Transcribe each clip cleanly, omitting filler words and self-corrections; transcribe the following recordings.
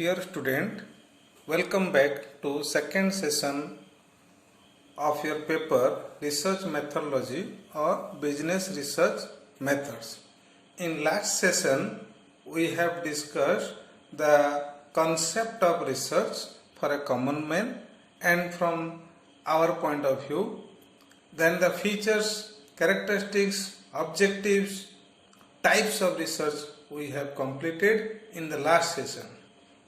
Dear student, welcome back to second session of your paper Research Methodology or Business Research Methods. In last session, we have discussed the concept of research for a common man and from our point of view, then the features, characteristics, objectives, types of research we have completed in the last session.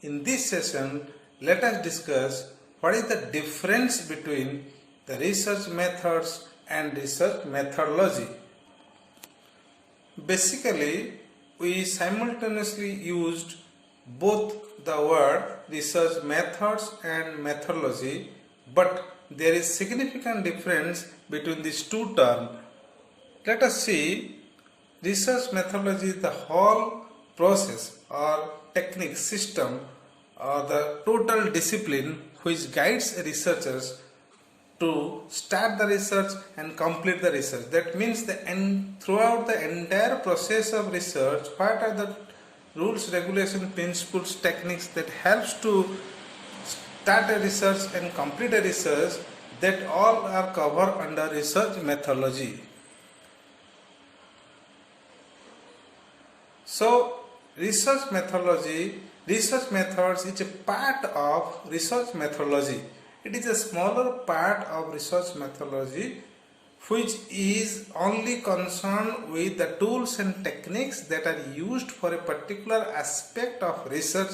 In this session, let us discuss what is the difference between the research methods and research methodology. Basically, we simultaneously used both the word research methods and methodology, but there is significant difference between these two terms. Let us see. Research methodology is the whole process or technique system or the total discipline which guides researchers to start the research and complete the research. That means throughout the entire process of research, what are the rules, regulations, principles, techniques that helps to start a research and complete a research, that all are covered under research methodology. So, research methods is a part of research methodology. It is a smaller part of research methodology which is only concerned with the tools and techniques that are used for a particular aspect of research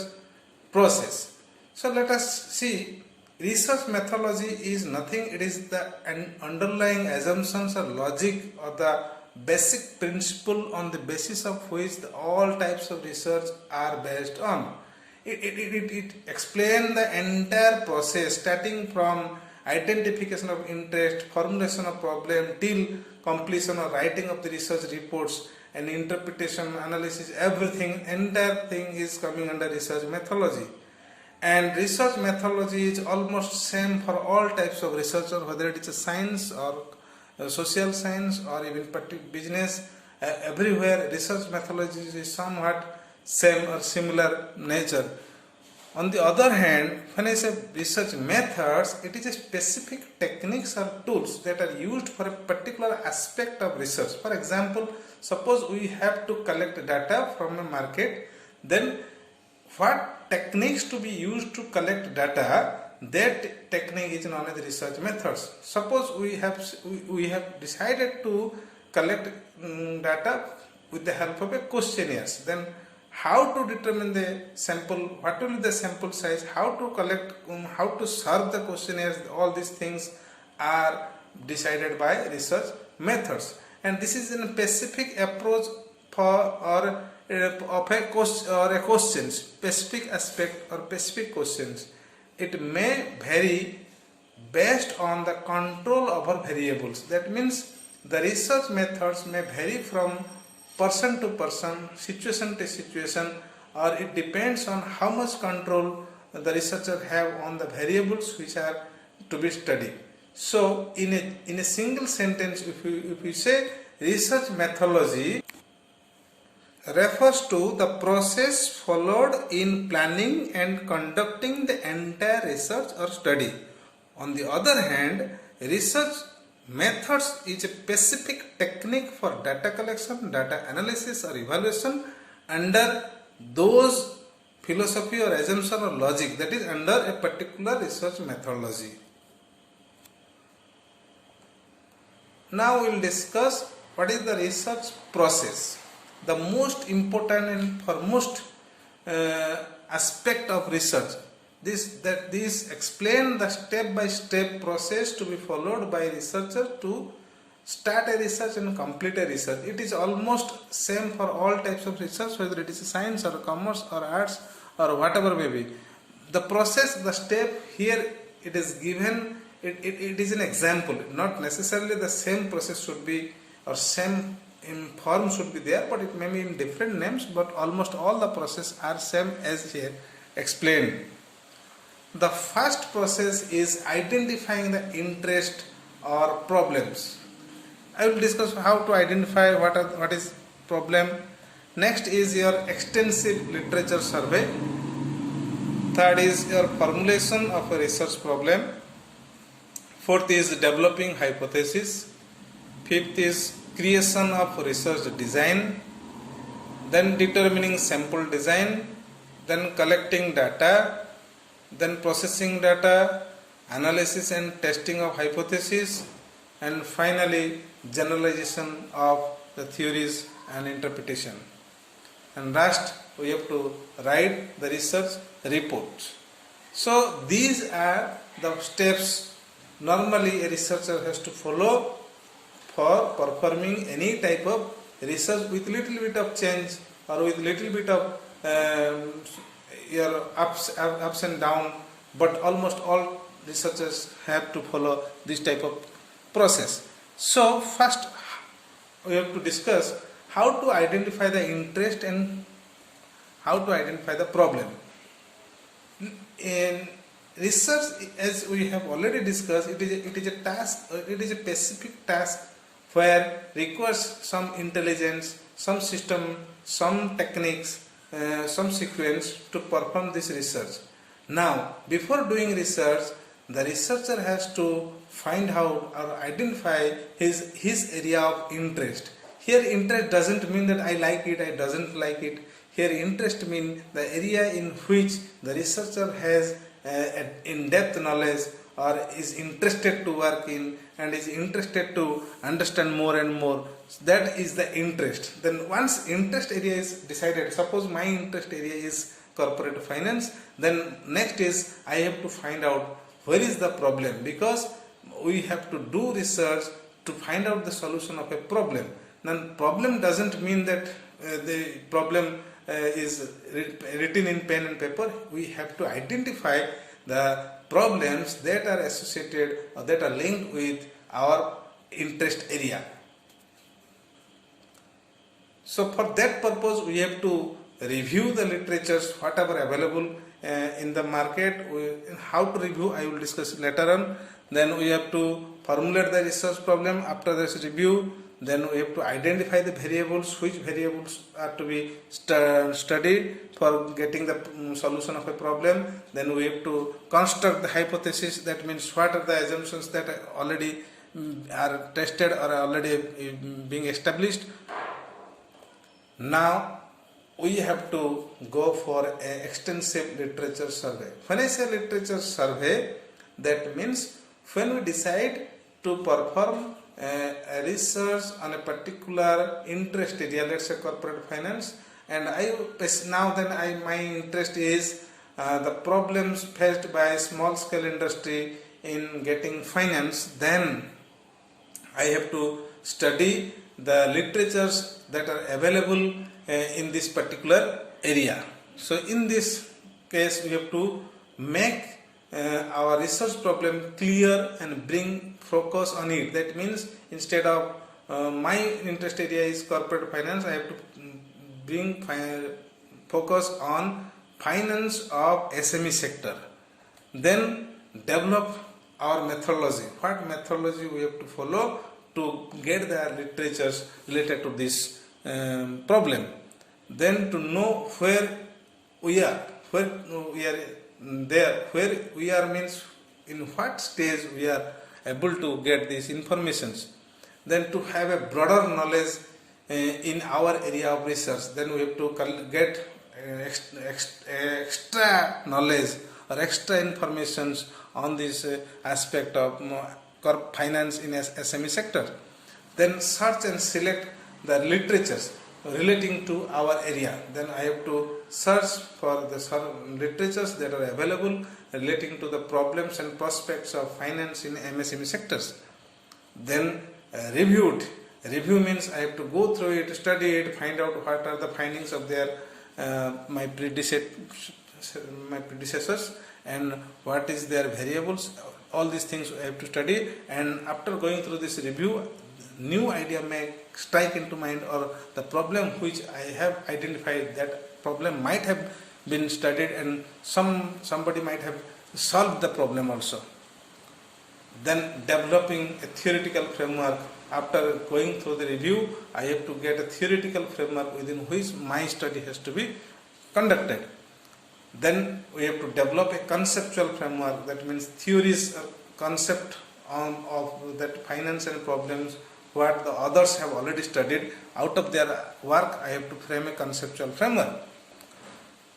process. So, let us see. Research methodology is nothing, it is the underlying assumptions or logic or the basic principle on the basis of which all types of research are based on. It explains the entire process starting from identification of interest, formulation of problem till completion or writing of the research reports and interpretation, analysis, everything, entire thing is coming under research methodology. And research methodology is almost same for all types of research, or whether it is a science or social science or even business. Everywhere research methodology is somewhat same or similar nature. On the other hand, when I say research methods, it is a specific techniques or tools that are used for a particular aspect of research. For example, suppose we have to collect data from a market, then what techniques to be used to collect data, that technique is known as research methods. Suppose we have decided to collect data with the help of a questionnaires. Then how to determine the sample, what will be the sample size, how to collect, how to serve the questionnaires, all these things are decided by research methods. And this is a specific approach for a question, specific aspect or specific questions. It may vary based on the control over variables. That means the research methods may vary from person to person, situation to situation, or it depends on how much control the researcher have on the variables which are to be studied. So, in a single sentence, if we say research methodology refers to the process followed in planning and conducting the entire research or study. On the other hand, research methods is a specific technique for data collection, data analysis or evaluation under those philosophy or assumption or logic that is under a particular research methodology. Now we will discuss what is the research process. The most important and foremost aspect of research, this explain the step-by-step process to be followed by researcher to start a research and complete a research. It is almost same for all types of research, whether it is science or commerce or arts or whatever may be. The process, the step here it is given, it is an example. Not necessarily the same process should be or same in form should be there, but it may be in different names, but almost all the process are same as here explained. The first process is identifying the interest or problems. I will discuss how to identify what is problem. Next is your extensive literature survey. Third is your formulation of a research problem. Fourth is developing hypothesis. Fifth is creation of research design. Then determining sample design. Then collecting data. Then processing data. Analysis and testing of hypothesis. And finally generalization of the theories and interpretation. And last we have to write the research report. So these are the steps normally a researcher has to follow for performing any type of research with little bit of change or with little bit of your ups and down, but almost all researchers have to follow this type of process. So first we have to discuss how to identify the interest and how to identify the problem. In research, as we have already discussed, it is a task, it is a specific task where requires some intelligence, some system, some techniques, some sequence to perform this research. Now, before doing research, the researcher has to find out or identify his area of interest. Here interest doesn't mean that I like it, I doesn't like it. Here interest means the area in which the researcher has in-depth knowledge or is interested to work in and is interested to understand more and more. That is the interest. Then once interest area is decided, suppose my interest area is corporate finance, then next is I have to find out where is the problem, because we have to do research to find out the solution of a problem. Now problem doesn't mean that the problem is written in pen and paper. We have to identify the problems that are associated or that are linked with our interest area. So for that purpose we have to review the literatures whatever available in the market. How to review I will discuss later on. Then we have to formulate the research problem. After this review, then we have to identify the variables, which variables are to be studied for getting the solution of a problem. Then we have to construct the hypothesis, that means what are the assumptions that are already are tested or are already being established. Now we have to go for an extensive literature survey. When I say literature survey, that means when we decide to perform a research on a particular interest area, let's say corporate finance, and my interest is the problems faced by small scale industry in getting finance, then I have to study the literatures that are available in this particular area. So in this case we have to make our research problem clear and bring focus on it. That means instead of my interest area is corporate finance, I have to bring focus on finance of SME sector. Then develop our methodology. What methodology we have to follow to get the literatures related to this problem. Then to know where we are there, where we are means in what stage we are able to get these informations. Then to have a broader knowledge in our area of research, then we have to get extra knowledge or extra informations on this aspect of finance in SME sector. Then search and select the literatures relating to our area. Then I have to search for the literatures that are available relating to the problems and prospects of finance in MSME sectors. Then review it. Review means I have to go through it, study it, find out what are the findings of my predecessors and what is their variables. All these things I have to study, and after going through this review, new idea may strike into mind, or the problem which I have identified, that problem might have been studied and somebody might have solved the problem also. Then developing a theoretical framework. After going through the review, I have to get a theoretical framework within which my study has to be conducted. Then we have to develop a conceptual framework, that means theories or concept of that finance and problems what the others have already studied. Out of their work I have to frame a conceptual framework.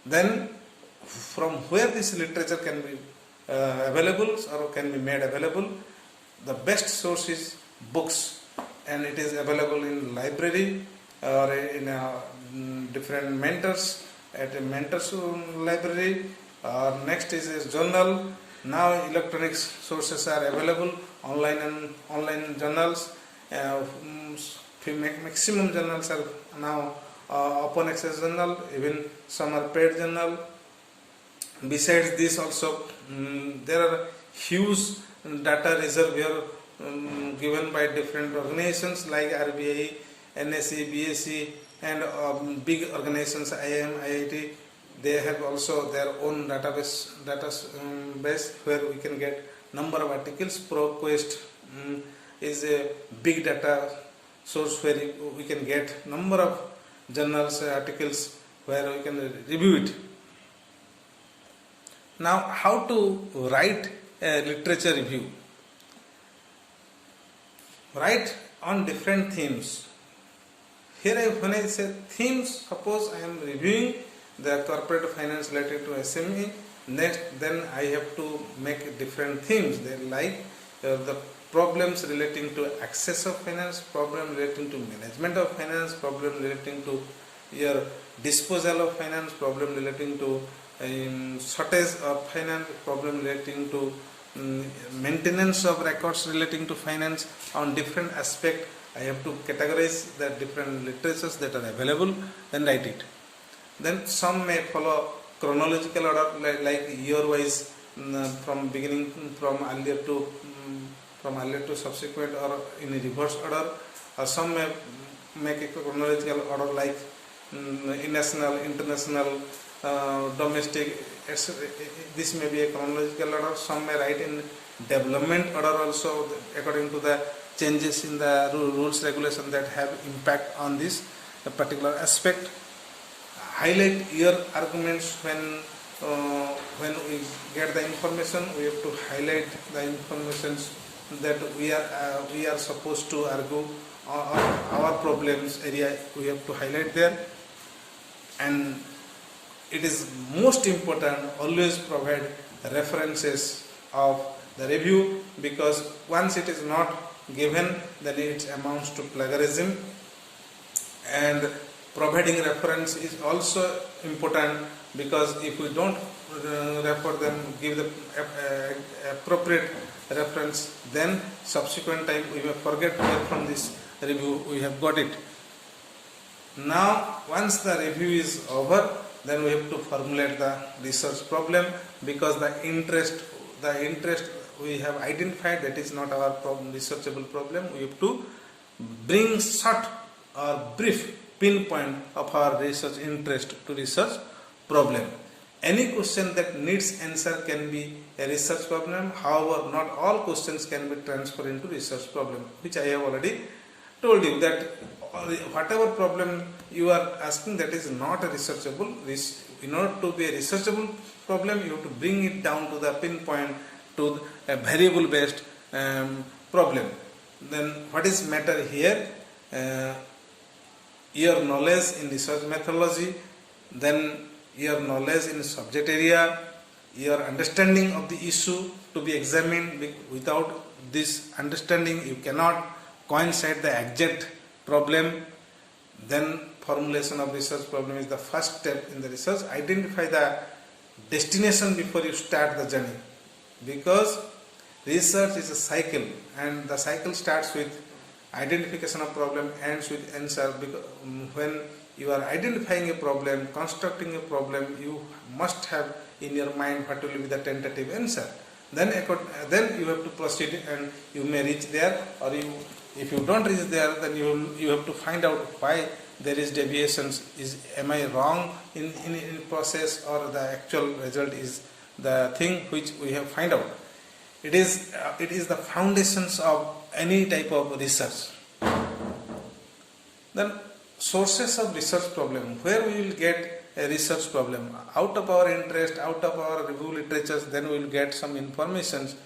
Then from where this literature can be available or can be made available, the best source is books, and it is available in library or in different mentors at a mentors library. Next is a journal. Now electronic sources are available, online journals. Maximum journals are now open access journal, even some are paid journal. Besides this also there are huge data reservoir given by different organizations like RBI, NSE, BSE, and big organizations IIM, IIT. They have also their own database where we can get number of articles. ProQuest is a big data source where we can get number of journals, articles where we can review it. Now, how to write a literature review? Write on different themes. Here when I say themes, suppose I am reviewing the corporate finance related to SME, then I have to make different themes. They like the problems relating to access of finance, problem relating to management of finance, problem relating to your disposal of finance, problem relating to shortage of finance, problem relating to maintenance of records relating to finance. On different aspect I have to categorize the different literatures that are available, then write it. Then some may follow chronological order, like year wise, from beginning, from earlier to subsequent, or in a reverse order, or some may make a chronological order like national, international, domestic. This may be a chronological order. Some may write in development order also, according to the changes in the rules regulation that have impact on this particular aspect. Highlight your arguments when we get the information. We have to highlight the information that we are supposed to argue our problems area. We have to highlight there. And it is most important, always provide references of the review, because once it is not given, then it amounts to plagiarism. And providing reference is also important, because if we don't refer them, give the appropriate reference, then subsequent time we may forget where from this review we have got it. Now once the review is over, then we have to formulate the research problem, because the interest we have identified, that is not our problem, researchable problem. We have to bring short or brief pinpoint of our research interest to research problem. Any question that needs answer can be a research problem. However, not all questions can be transferred into research problem, which I have already told you that whatever problem you are asking, that is not a researchable. In order to be a researchable problem, you have to bring it down to the pinpoint, to a variable based problem. Then what is matter here? Your knowledge in research methodology, then your knowledge in subject area, your understanding of the issue to be examined. Without this understanding, you cannot coincide the exact problem. Then formulation of research problem is the first step in the research. Identify the destination before you start the journey, because research is a cycle, and the cycle starts with identification of problem, ends with answer. Because when you are identifying a problem, constructing a problem, you must have in your mind what will be the tentative answer. Then you have to proceed, and you may reach there, or if you don't reach there, then you have to find out why there is deviations. Am I wrong in process, or the actual result is the thing which we have find out. It is the foundations of any type of research. Then sources of research problem, where we will get a research problem. Out of our interest, out of our review literatures, then we will get some informations.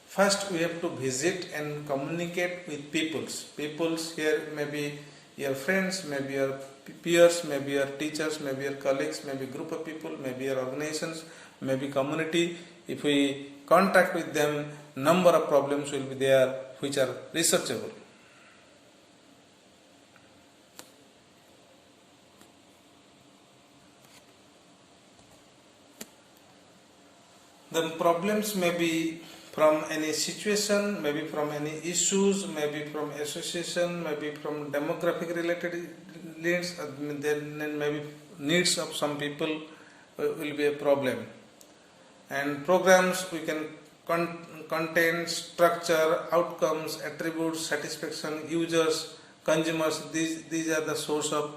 First, we have to visit and communicate with peoples. Peoples here may be your friends, maybe your peers, maybe your teachers, maybe your colleagues, maybe group of people, maybe your organizations, maybe community. If we contact with them, number of problems will be there which are researchable. The problems may be from any situation, maybe from any issues, maybe from association, maybe from demographic related needs, then maybe needs of some people will be a problem. And programs we can contain structure, outcomes, attributes, satisfaction, users, consumers. These are the source of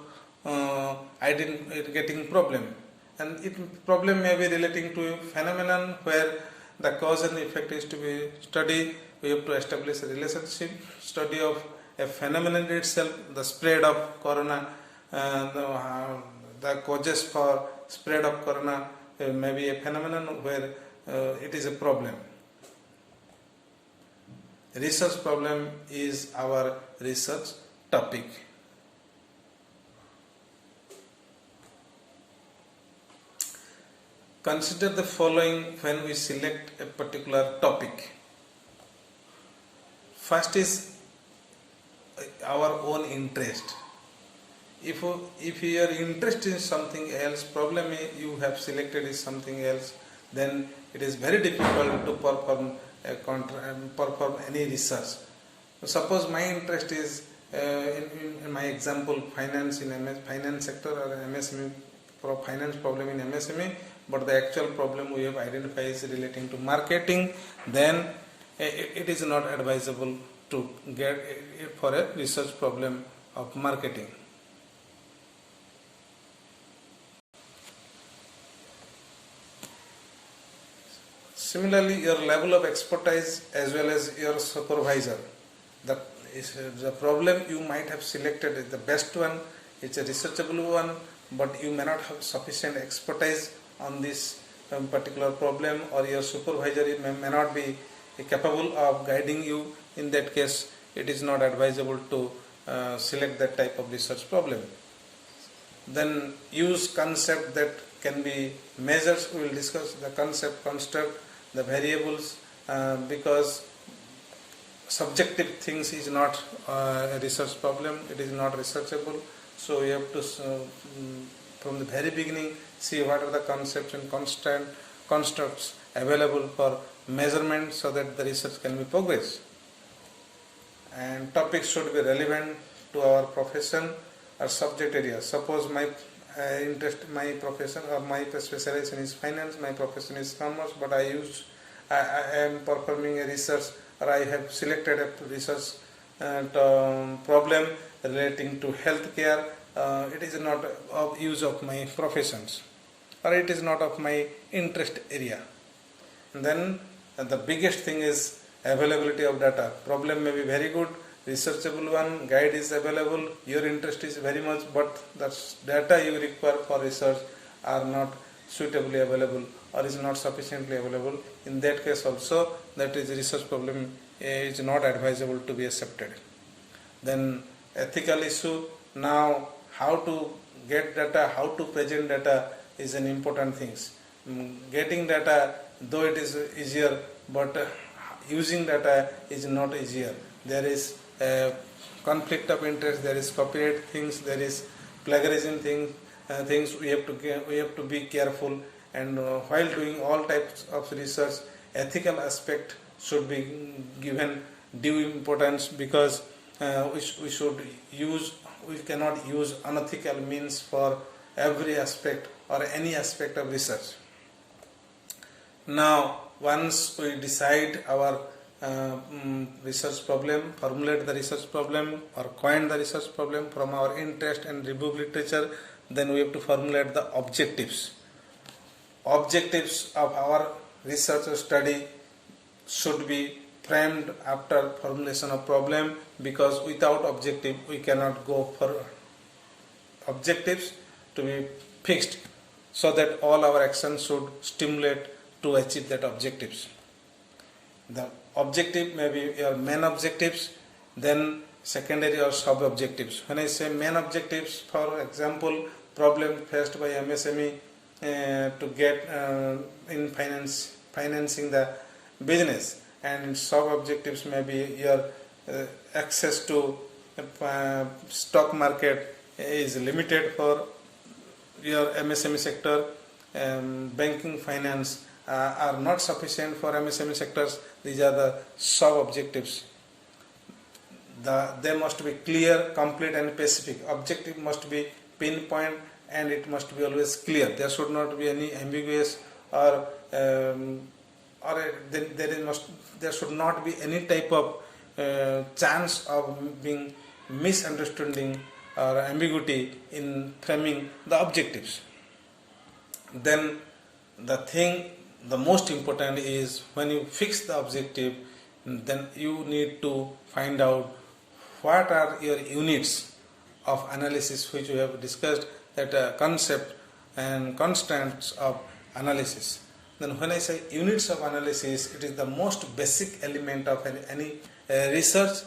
getting problem. And problem may be relating to a phenomenon where the cause and effect is to be studied. We have to establish a relationship, study of a phenomenon itself, the spread of corona, the causes for spread of corona may be a phenomenon where it is a problem. Research problem is our research topic. Consider the following when we select a particular topic. First is our own interest. If you are interested in something else, problem you have selected is something else, then it is very difficult to perform any research. Suppose my interest is in my example finance in finance sector or MSME, finance problem in MSME, but the actual problem we have identified is relating to marketing, then it is not advisable to get for a research problem of marketing. Similarly, your level of expertise as well as your supervisor. The problem you might have selected is the best one, it's a researchable one, but you may not have sufficient expertise on this particular problem, or your supervisor may not be capable of guiding you. In that case, it is not advisable to select that type of research problem. Then use concept that can be measures. We will discuss the concept, construct, the variables, because subjective things is not a research problem, it is not researchable. So you have to from the very beginning see what are the concepts and constructs available for measurement so that the research can be progressed. And topics should be relevant to our profession or subject area. Suppose my profession or my specialization is finance, my profession is commerce, but I am performing a research, or I have selected a research problem relating to healthcare. It is not of use of my professions, or it is not of my interest area. And then the biggest thing is availability of data. Problem may be very good, researchable one, guide is available, your interest is very much, but the data you require for research are not suitably available or is not sufficiently available. In that case also, that is research problem is not advisable to be accepted. Then ethical issue. Now how to get data, how to present data is an important thing. Getting data, though it is easier, but using data is not easier. There is a conflict of interest, there is copyright things, there is plagiarism things we have to be careful. And while doing all types of research, ethical aspect should be given due importance, because we cannot use unethical means for every aspect or any aspect of research. Now, once we decide our research problem, formulate the research problem or coin the research problem from our interest and review literature, then we have to formulate the objectives. Objectives of our research study should be framed after formulation of problem, because without objective we cannot go for objectives to be fixed. so that all our actions should stimulate to achieve that objectives. The objective may be your main objectives, then secondary or sub objectives. When I say main objectives, for example, problem faced by MSME to get in financing the business, and sub objectives may be your access to stock market is limited for your MSME sector. Banking finance are not sufficient for MSME sectors. These are the sub objectives. They must be clear, complete and specific. Objective must be pinpoint and it must be always clear. There should not be any ambiguous or there should not be any type of chance of being misunderstanding or ambiguity in framing the objectives. Then the most important is when you fix the objective, then you need to find out what are your units of analysis, which we have discussed, that concept and constants of analysis. Then when I say units of analysis, it is the most basic element of any research.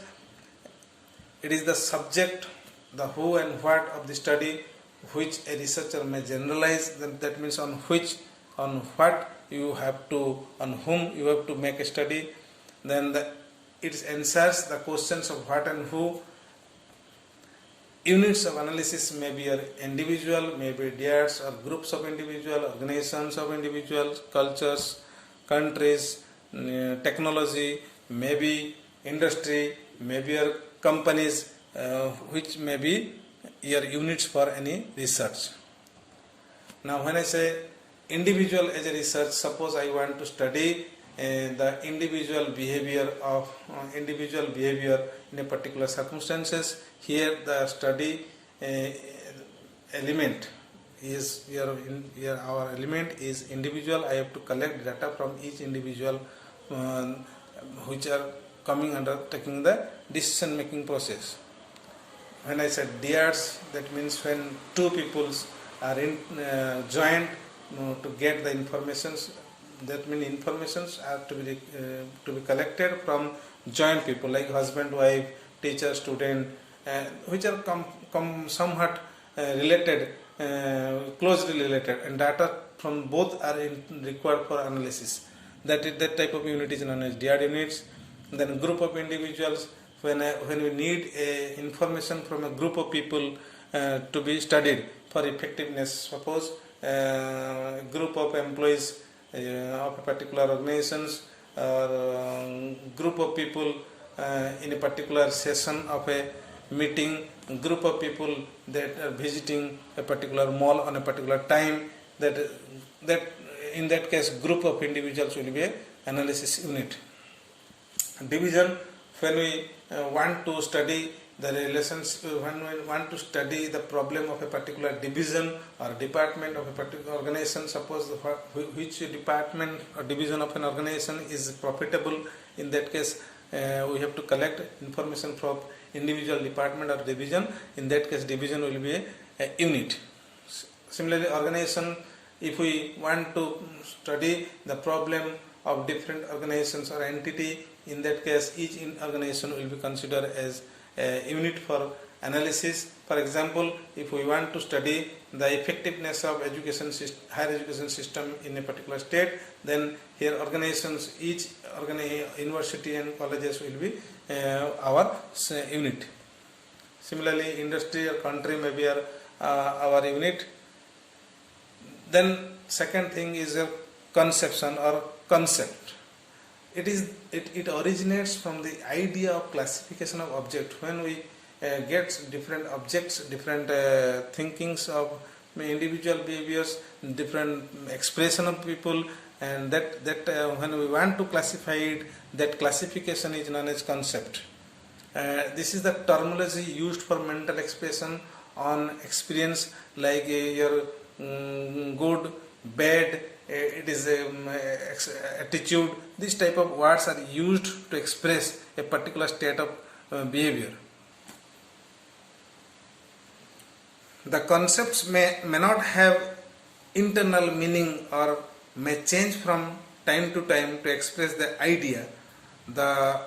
It is the subject, the who and what of the study, which a researcher may generalize. That means on what you have to, on whom you have to make a study. Then it answers the questions of what and who. Units of analysis may be individual, may be dyads or groups of individual, organizations of individuals, cultures, countries, technology, maybe industry, maybe your companies, which may be your units for any research. Now when I say individual as a research, suppose I want to study the individual behavior in a particular circumstances. Here the study element is our element is individual. I have to collect data from each individual which are coming under taking the decision making process. When I said dyads, that means when two peoples are joined to get the informations. That means informations are to be collected from joint people like husband, wife, teacher, student, which are somewhat related, closely related, and data from both are required for analysis. That type of unit is known as dyad units. Then group of individuals, when we need information from a group of people to be studied for effectiveness. Suppose a group of employees of a particular organizations or group of people in a particular session of a meeting, group of people that are visiting a particular mall on a particular time, that in that case group of individuals will be an analysis unit. Division, when we want to study the relations, when we want to study the problem of a particular division or department of a particular organization, suppose which department or division of an organization is profitable, in that case we have to collect information from individual department or division. In that case division will be a unit. Similarly, organization, if we want to study the problem of different organizations or entity, in that case each organization will be considered as a unit for analysis. For example, if we want to study the effectiveness of higher education system in a particular state, then here organizations, each university and colleges will be our unit. Similarly, industry or country may be our unit. Then second thing is a conception or concept. It originates from the idea of classification of object. When we get different objects, different thinkings of individual behaviors, different expression of people, and that when we want to classify it, that classification is known as concept. This is the terminology used for mental expression on experience, like your good, bad, it is attitude. These type of words are used to express a particular state of behavior. The concepts may not have internal meaning or may change from time to time to express the idea. The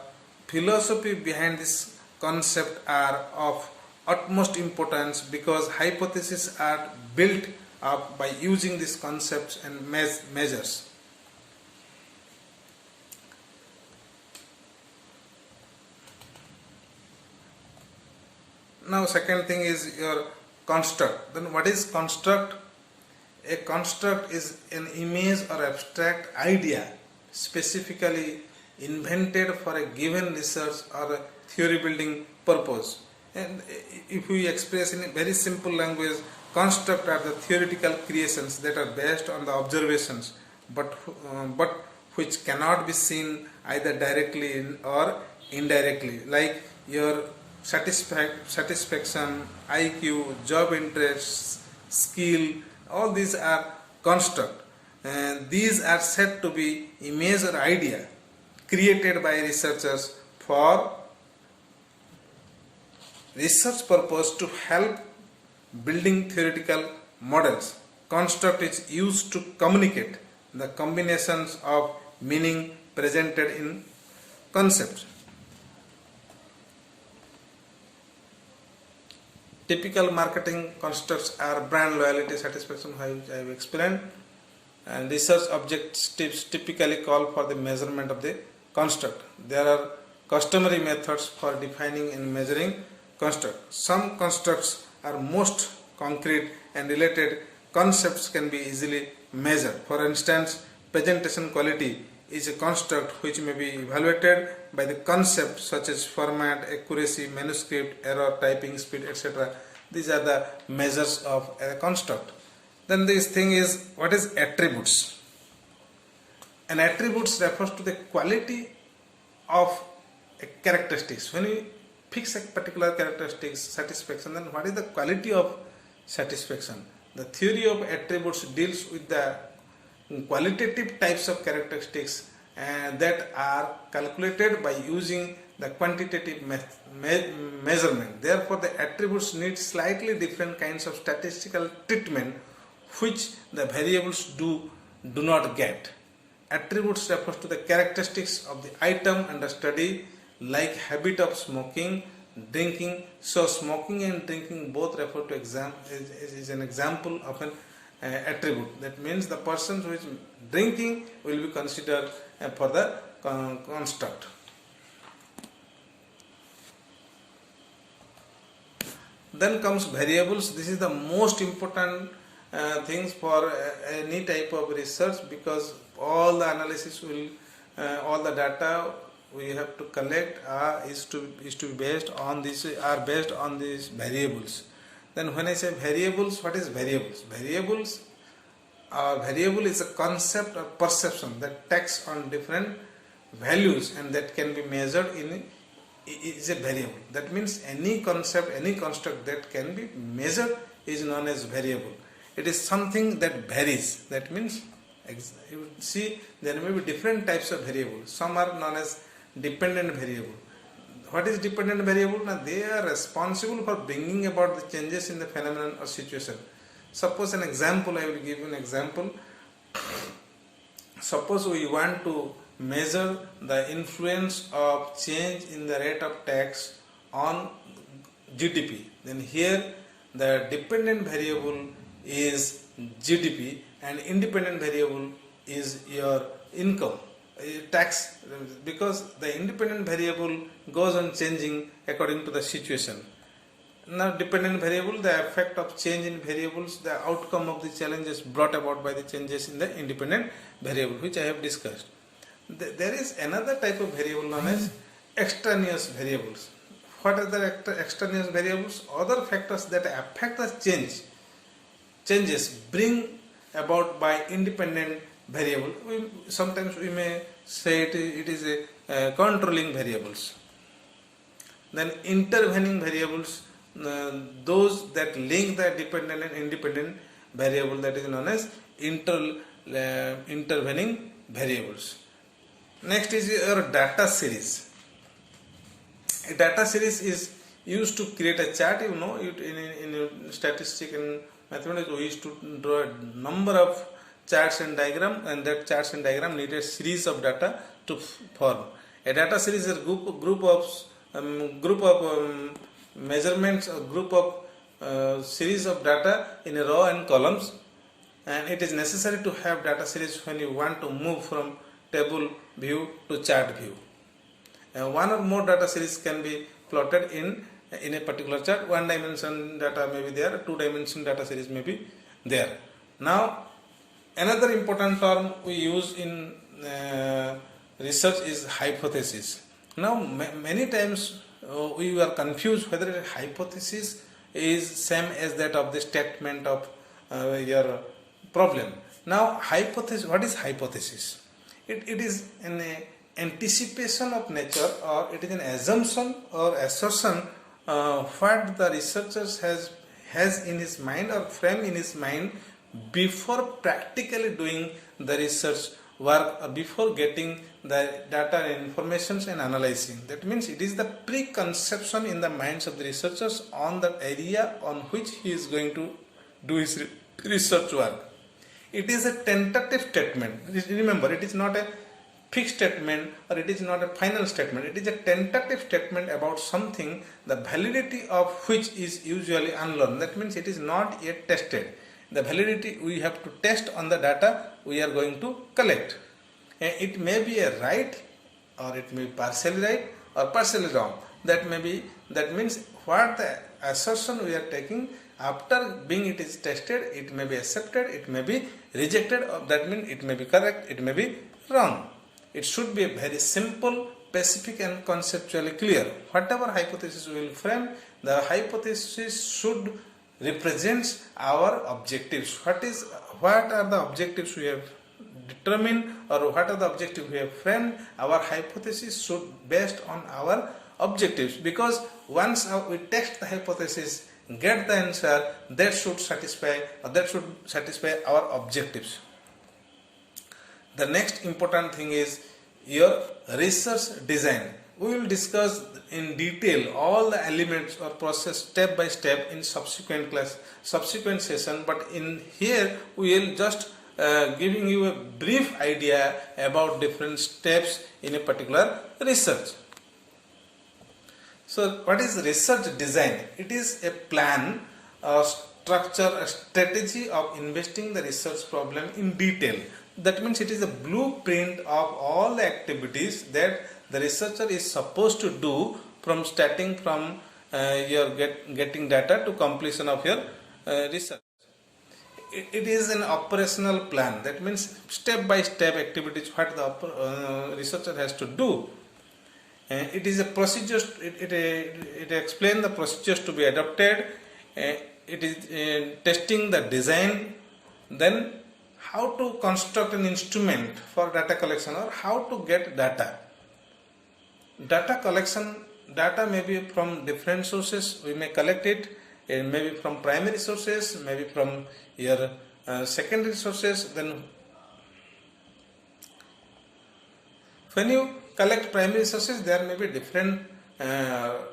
philosophy behind this concept are of utmost importance because hypotheses are built up by using these concepts and measures. Now second thing is your construct. Then what is construct? A construct is an image or abstract idea specifically invented for a given research or a theory building purpose. And if we express in a very simple language, construct are the theoretical creations that are based on the observations but which cannot be seen either directly or indirectly, like your satisfaction, IQ, job interests, skill, all these are construct. And these are said to be image or idea created by researchers for research purpose to help building theoretical models. Construct is used to communicate the combinations of meaning presented in concepts. Typical marketing constructs are brand loyalty, satisfaction, which I have explained, and research objectives typically call for the measurement of the construct. There are customary methods for defining and measuring construct. Some constructs are most concrete and related concepts can be easily measured. For instance, presentation quality is a construct which may be evaluated by the concepts such as format, accuracy, manuscript, error, typing speed, etc. These are the measures of a construct. Then this thing is, what is attributes? An attributes refers to the quality of a characteristics. When we fix a particular characteristics, satisfaction, then what is the quality of satisfaction? The theory of attributes deals with the qualitative types of characteristics that are calculated by using the quantitative measurement. Therefore, the attributes need slightly different kinds of statistical treatment which the variables do not get. Attributes refers to the characteristics of the item under study, like habit of smoking, drinking. So smoking and drinking both refer to is an example of an attribute. That means the person who is drinking will be considered for the construct. Then comes variables. This is the most important things for any type of research, because all the analysis will all the data we have to collect is to be based on this, are based on these variables. Then when I say variables, what is variables? Variable is a concept or perception that takes on different values and that can be measured in is a variable. That means any concept, any construct that can be measured is known as variable. It is something that varies. That means you see there may be different types of variables. Some are known as dependent variable. What is dependent variable? Now they are responsible for bringing about the changes in the phenomenon or situation. Suppose an example, I will give you an example. Suppose we want to measure the influence of change in the rate of tax on GDP. Then here the dependent variable is GDP and independent variable is your income. Tax, because the independent variable goes on changing according to the situation. Now dependent variable, the effect of change in variables, the outcome of the challenges brought about by the changes in the independent variable, which I have discussed. There is another type of variable known as extraneous variables. What are the extraneous variables? Other factors that affect the changes bring about by independent variable. Sometimes we may say it is a controlling variables. Then intervening variables, those that link the dependent and independent variable, that is known as intervening variables. Next is your data series. A data series is used to create a chart. You know, in statistics and mathematics we used to draw a number of charts and diagram, and that charts and diagram need a series of data to form. A data series is a group of measurements, a group of series of data in a row and columns, and it is necessary to have data series when you want to move from table view to chart view. One or more data series can be plotted in a particular chart. One dimension data may be there, two dimension data series may be there. Now another important term we use in research is hypothesis. Now many times we are confused whether a hypothesis is same as that of the statement of your problem. Now hypothesis, what is hypothesis? It is an anticipation of nature, or it is an assumption or assertion what the researcher has in his mind or frame in his mind before practically doing the research work or before getting the data and information and analyzing. That means it is the preconception in the minds of the researchers on the area on which he is going to do his research work. It is a tentative statement. Remember, it is not a fixed statement or it is not a final statement. It is a tentative statement about something, the validity of which is usually unlearned. That means it is not yet tested. The validity we have to test on the data we are going to collect. It may be a right, or it may be partially right or partially wrong. That means what the assertion we are taking, after being it is tested, it may be accepted, it may be rejected, or that means it may be correct, it may be wrong. It should be very simple, specific and conceptually clear. Whatever hypothesis we will frame, the hypothesis should represent our objectives. What are the objectives we have determined, or what are the objectives we have framed? Our hypothesis should be based on our objectives, because once we test the hypothesis, get the answer, that should satisfy our objectives. The next important thing is your research design. We will discuss in detail all the elements or process step by step in subsequent session, but in here we will just giving you a brief idea about different steps in a particular research. So what is research design? It is a plan, a structure, a strategy of investing the research problem in detail. That means it is a blueprint of all the activities that the researcher is supposed to do from starting from your getting data to completion of your research. It is an operational plan. That means step by step activities what the researcher has to do. It is a procedure. It explains the procedures to be adopted. It is testing the design, then how to construct an instrument for data collection, or how to get data. Data collection, data may be from different sources. We may collect it, maybe from primary sources, maybe from your secondary sources. Then when you collect primary sources, there may be different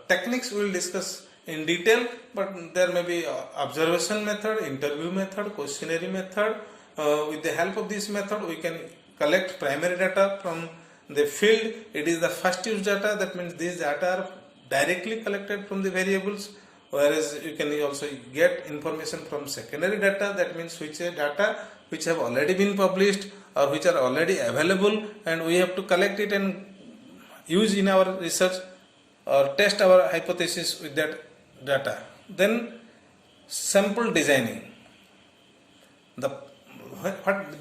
techniques we will discuss in detail, but there may be observation method, interview method, questionnaire method. With the help of this method, we can collect primary data from the field. It is the first use data. That means these data are directly collected from the variables, whereas you can also get information from secondary data. That means which data which have already been published or which are already available, and we have to collect it and use in our research or test our hypothesis with that data. Then sample designing.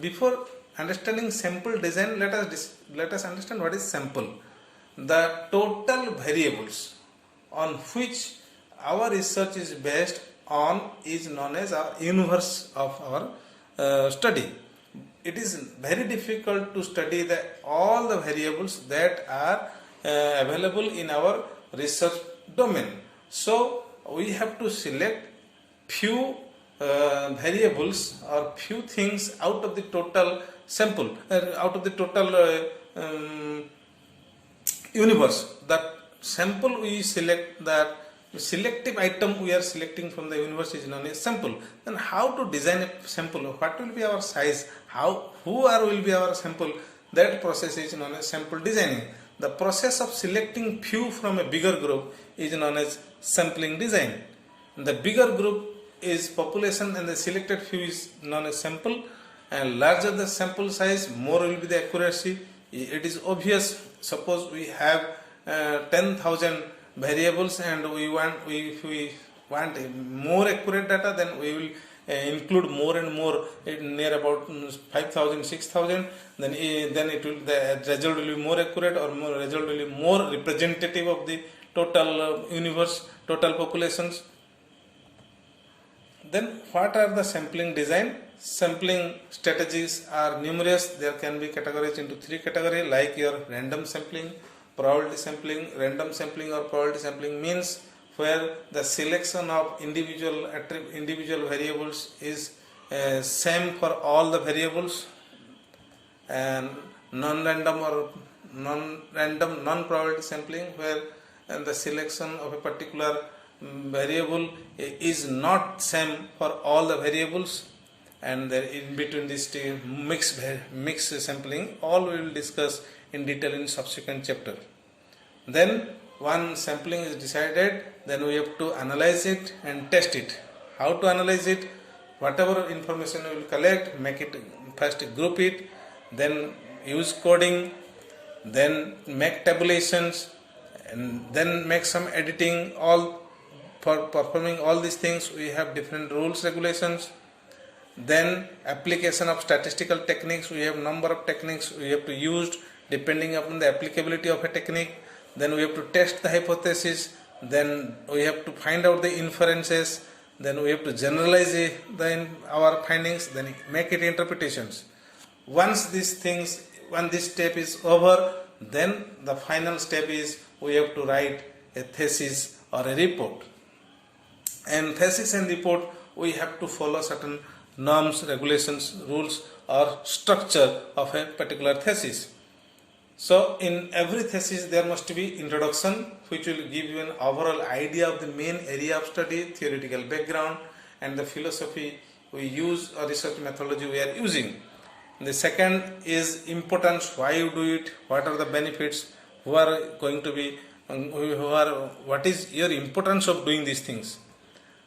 Before understanding sample design, let us understand what is sample. The total variables on which our research is based on is known as our universe of our study. It is very difficult to study all the variables that are available in our research domain. So we have to select few variables or few things out of the total sample, out of the total universe. That sample we select that selective item we are selecting from the universe is known as sample. Then how to design a sample? What will be our size? Who will be our sample? That process is known as sample designing. The process of selecting few from a bigger group is known as sampling design. The bigger group is population and the selected few is known as sample, and larger the sample size, more will be the accuracy. It is obvious. Suppose we have 10,000 variables and if we want more accurate data, then we will include more and more near about 5,000, 6,000. Then the result will be more accurate, or result will be more representative of the total universe, total populations. Then what are the sampling design? Sampling strategies are numerous. There can be categorized into three categories, like your random sampling, probability sampling. Random sampling or probability sampling means where the selection of individual variables is same for all the variables, and non-probability sampling where the selection of a particular variable is not same for all the variables, and in between this mixed sampling, all we will discuss in detail in subsequent chapter. Then one sampling is decided, then we have to analyze it and test it. How to analyze it? Whatever information we will collect, make it first, group it, then use coding, then make tabulations, and then make some editing. All for performing all these things we have different rules, regulations. Then application of statistical techniques, we have number of techniques we have to use depending upon the applicability of a technique. Then we have to test the hypothesis, then we have to find out the inferences, then we have to generalize our findings, then make it interpretations. Once this step is over, then the final step is we have to write a thesis or a report. And thesis and report, we have to follow certain norms, regulations, rules or structure of a particular thesis. So in every thesis there must be introduction, which will give you an overall idea of the main area of study, theoretical background and the philosophy we use or research methodology we are using. The second is importance, why you do it, what are the benefits, what is your importance of doing these things.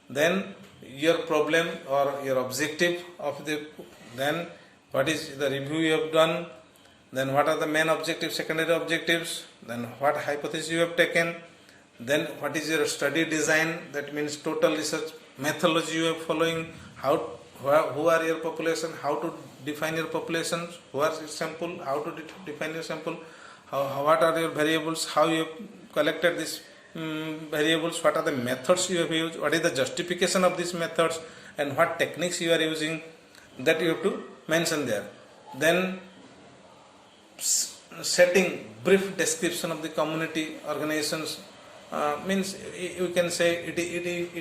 Then your problem or your objective of then what is the review you have done, then what are the main objectives, secondary objectives, then what hypothesis you have taken, then what is your study design, that means total research methodology you are following, who are your population, how to define your population, who are your sample, how to define your sample, what are your variables, how you have collected these variables, what are the methods you have used, what is the justification of these methods, and what techniques you are using, that you have to mention there. Then setting brief description of the community organizations, means you can say it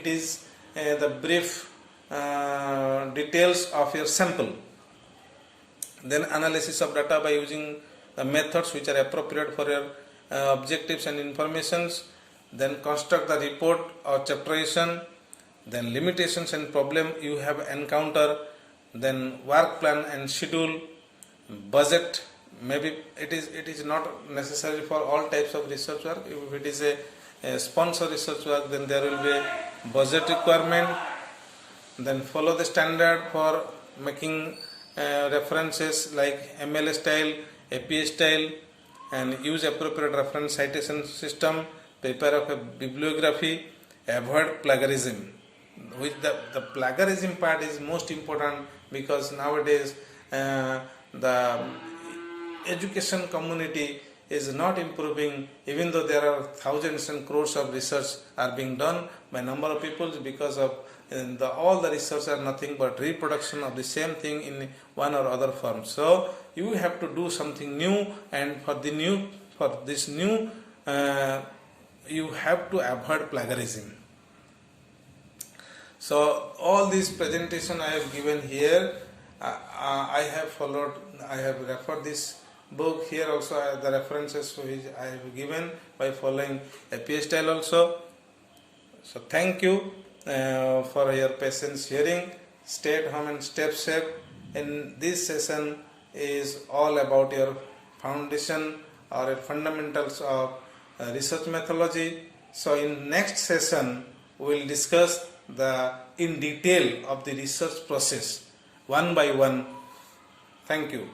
is the brief details of your sample. Then analysis of data by using the methods which are appropriate for your objectives and informations. Then construct the report or chapterization. Then limitations and problem you have encountered. Then work plan and schedule. Budget. Maybe it is not necessary for all types of research work. If it is a sponsor research work, then there will be a budget requirement. Then follow the standard for making references like MLA style, APA style, and use appropriate reference citation system. Prepare of a bibliography. Avoid plagiarism. With the plagiarism part is most important, because nowadays the education community is not improving, even though there are thousands and crores of research are being done by number of people, because of all the research are nothing but reproduction of the same thing in one or other form. So you have to do something new, and for this new you have to avoid plagiarism. So all this presentation I have given here, I have referred this book here also, the references which I have given by following APA style also. So thank you for your patience hearing. Stay at home and stay safe. In this session is all about your foundation or your fundamentals of research methodology. So in next session we will discuss the in detail of the research process one by one. Thank you.